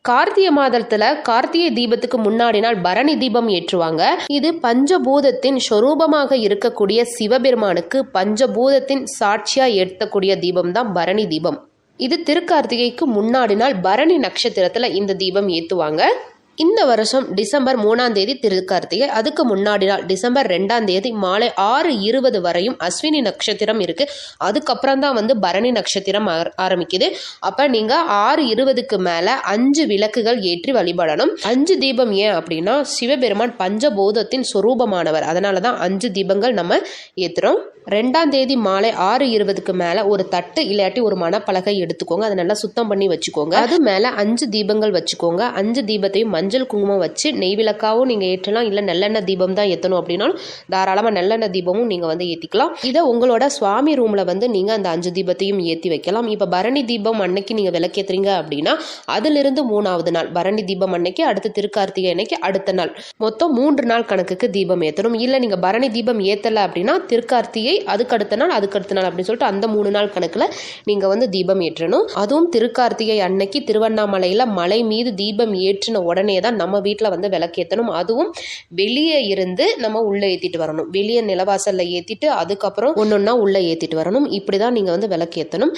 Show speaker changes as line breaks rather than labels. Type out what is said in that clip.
கார்த்திகை மாதத்துல கார்த்திகை தீபத்துக்கு முன்னாடி நாள் பரணி தீபம் ஏற்றுவாங்க. இது பஞ்சபூதத்தின் சொரூபமாக இருக்கக்கூடிய சிவபெருமானுக்கு பஞ்சபூதத்தின் சாட்சியா ஏற்றக்கூடிய தீபம் தான் பரணி தீபம். இது திருக்கார்த்திகைக்கு முன்னாடி நாள் பரணி நட்சத்திரத்துல இந்த தீபம் ஏத்துவாங்க. இந்த வருஷம் டிசம்பர் 3ஆம் தேதி திருக்கார்த்திகை, அதுக்கு முன்னாடி நாள் டிசம்பர் 2ஆம் தேதி மாலை 6:20 வரையும் அஸ்வினி நட்சத்திரம் இருக்கு. அதுக்கப்புறம் தான் பரணி நட்சத்திரம் ஆரம்பிக்குது. அப்ப நீங்க 6:20க்கு மேல 5 விளக்குகள் ஏற்றி வழிபடணும். 5 தீபம் ஏன் அப்படின்னா சிவபெருமான் பஞ்சபூதத்தின் சொரூபமானவர், அதனாலதான் 5 தீபங்கள் நம்ம ஏத்துறோம். 2ஆம் தேதி மாலை 6:20க்கு மேல ஒரு தட்டு இல்லாட்டி ஒரு மணப்பலகை எடுத்துக்கோங்க, அதை நல்லா சுத்தம் பண்ணி வச்சுக்கோங்க. அது மேல 5 தீபங்கள் வச்சுக்கோங்க. 5 தீபத்தையும் மஞ்சள் குங்குமம் வச்சு நெய் விளக்காவும் நீங்க ஏற்றலாம், இல்ல நல்லெண்ணெய் தீபம் தான் ஏற்றணும் அப்படின்னாலும் தாராளமா நல்லெண்ணெய் தீபமும் நீங்க ஏற்றிக்கலாம். இதை உங்களோட சுவாமி ரூம்ல நீங்க அந்த 5 தீபத்தையும் ஏற்றி வைக்கலாம். இப்ப பரணி தீபம் அன்னைக்கு நீங்க விளக்கேத்துறீங்க அப்படின்னா அதிலிருந்து 3ஆவது நாள் பரணி தீபம் அன்னைக்கு, அடுத்து திருக்கார்த்திகை அன்னைக்கு, அடுத்த நாள் மொத்தம் 3 நாள் கணக்குக்கு தீபம் ஏற்றணும். இல்ல நீங்க பரணி தீபம் ஏத்தல அப்படின்னா திருக்கார்த்திகை, அதுக்கு அடுத்த நாள் அப்படின்னு சொல்லிட்டு அந்த 3 நாள் கணக்குல நீங்க தீபம் ஏற்றணும். அதுவும் திருக்கார்த்திகை அன்னைக்கு திருவண்ணாமலையில மலை மீது தீபம் ஏற்றின உடனே தான் நம்ம வீட்டுல விளக்கேற்றணும். அதுவும் வெளியே இருந்து நம்ம உள்ள ஏத்திட்டு வரணும். வெளியே நிலவாசல்ல ஏத்திட்டு அதுக்கப்புறம் ஒன்னொன்னா உள்ள ஏத்திட்டு வரணும். இப்படிதான் நீங்க விளக்கேற்றணும்.